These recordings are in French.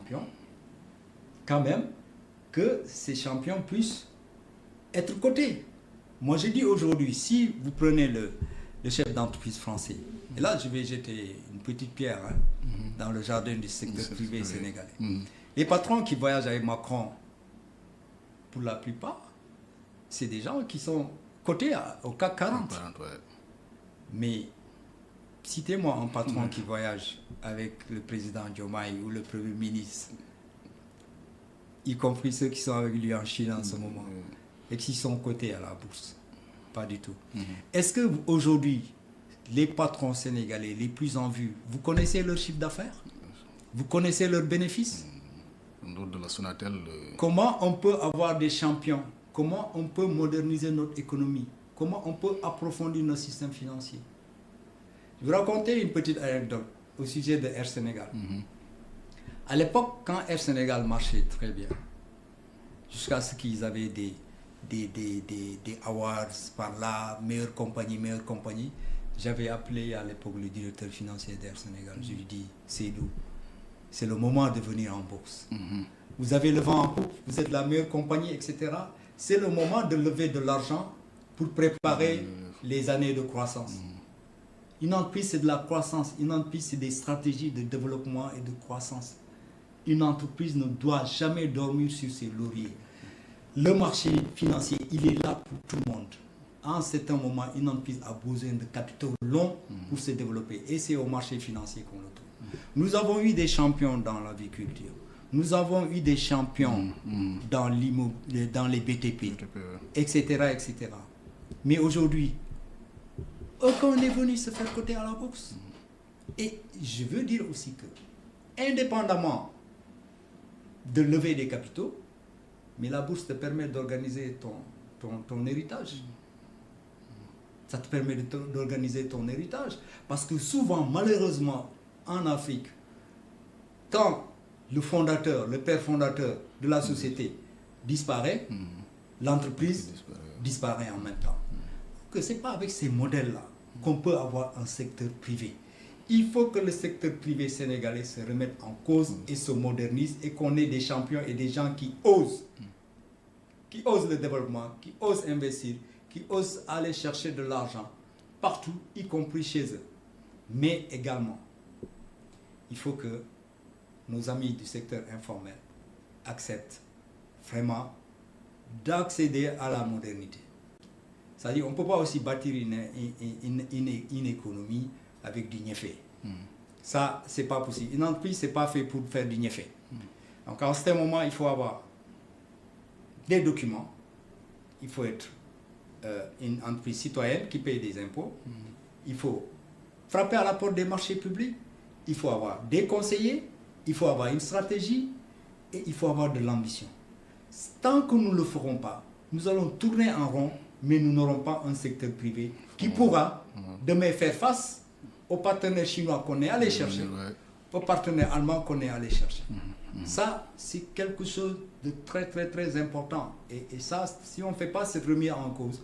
champions, quand même, que ces champions puissent être cotés. Moi, je dis aujourd'hui, si vous prenez le chef d'entreprise français, et là, je vais jeter une petite pierre dans le jardin du secteur privé sénégalais. Les patrons qui voyagent avec Macron, pour la plupart, c'est des gens qui sont cotés au CAC 40. Mais citez-moi un patron qui voyage avec le président Diomaye ou le Premier ministre, y compris ceux qui sont avec lui en Chine en ce moment, et qui sont cotés à la bourse. Pas du tout. Est-ce que aujourd'hui, les patrons sénégalais les plus en vue, vous connaissez leur chiffre d'affaires? Vous connaissez leurs bénéfices? De la Sonatel, Comment on peut avoir des champions? Comment on peut moderniser notre économie? Comment on peut approfondir nos systèmes financiers? Je vais vous raconter une petite anecdote au sujet de Air Sénégal. À l'époque, quand Air Sénégal marchait très bien, jusqu'à ce qu'ils avaient des awards par là, meilleure compagnie, j'avais appelé à l'époque le directeur financier d'Air Sénégal. Je lui ai dit, Seydou, c'est le moment de venir en bourse. Vous avez le vent en poupe, vous êtes la meilleure compagnie, etc. C'est le moment de lever de l'argent pour préparer les années de croissance. Une entreprise, c'est de la croissance. Une entreprise, c'est des stratégies de développement et de croissance. Une entreprise ne doit jamais dormir sur ses lauriers. Le marché financier, il est là pour tout le monde. À un certain moment, une entreprise a besoin de capitaux longs pour se développer. Et c'est au marché financier qu'on le trouve. Nous avons eu des champions dans l'agriculture. Nous avons eu des champions dans les BTP, etc., etc. Mais aujourd'hui, aucun n'est venu se faire coter à la bourse. Et je veux dire aussi que, indépendamment de lever des capitaux, mais la bourse te permet d'organiser ton héritage. Ça te permet d'organiser ton héritage. Parce que souvent, malheureusement, en Afrique, quand le fondateur, le père fondateur de la société disparaît, l'entreprise disparaît en même temps. Que ce n'est pas avec ces modèles-là qu'on peut avoir un secteur privé. Il faut que le secteur privé sénégalais se remette en cause et se modernise et qu'on ait des champions et des gens qui osent le développement, qui osent investir, qui osent aller chercher de l'argent partout, y compris chez eux. Mais également, il faut que nos amis du secteur informel acceptent vraiment d'accéder à la modernité. C'est-à-dire, on ne peut pas aussi bâtir une économie avec du niéfé. Ça, ce n'est pas possible. Une entreprise, ce n'est pas fait pour faire du niéfé. Donc, à un certain moment, il faut avoir des documents. Il faut être une entreprise citoyenne qui paye des impôts. Il faut frapper à la porte des marchés publics. Il faut avoir des conseillers. Il faut avoir une stratégie. Et il faut avoir de l'ambition. Tant que nous ne le ferons pas, nous allons tourner en rond, mais nous n'aurons pas un secteur privé qui pourra demain faire face aux partenaires chinois qu'on est allé chercher, aux partenaires allemands qu'on est allé chercher. Ça, c'est quelque chose de très, très, très important. Et ça, si on ne fait pas cette remise en cause,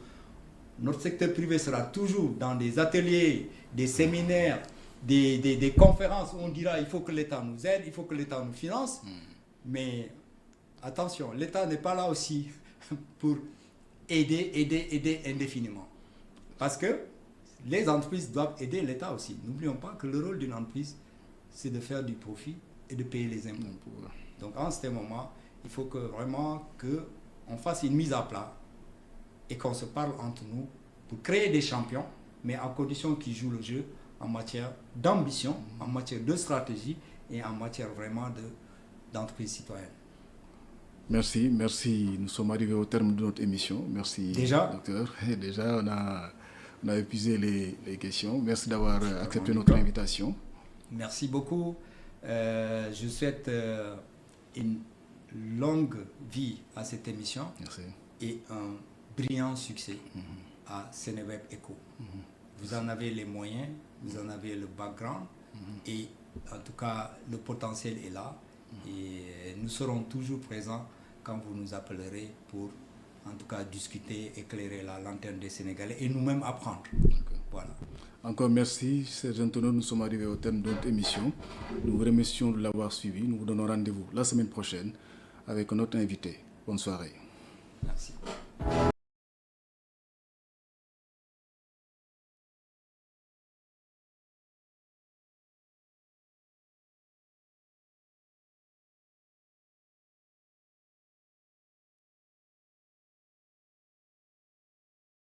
notre secteur privé sera toujours dans des ateliers, des séminaires, des conférences où on dira il faut que l'État nous aide, il faut que l'État nous finance. Mais attention, l'État n'est pas là aussi pour aider indéfiniment. Parce que les entreprises doivent aider l'État aussi. N'oublions pas que le rôle d'une entreprise, c'est de faire du profit et de payer les impôts. Donc en ce moment, il faut que vraiment qu'on fasse une mise à plat et qu'on se parle entre nous pour créer des champions, mais à condition qu'ils jouent le jeu en matière d'ambition, en matière de stratégie et en matière vraiment d'entreprise citoyenne. Merci. Nous sommes arrivés au terme de notre émission. Merci, déjà, docteur. Déjà, on a épuisé les questions. Merci d'avoir accepté notre invitation. Merci beaucoup. Je souhaite une longue vie à cette émission. Merci. Et un brillant succès à Seneweb Eco. Vous en avez les moyens, vous en avez le background et en tout cas le potentiel est là et nous serons toujours présents quand vous nous appellerez pour en tout cas discuter, éclairer la lanterne des Sénégalais et nous-mêmes apprendre. Voilà. Encore merci, chers internautes, nous sommes arrivés au terme de notre émission. Nous vous remercions de l'avoir suivi. Nous vous donnons rendez-vous la semaine prochaine avec notre invité. Bonne soirée. Merci.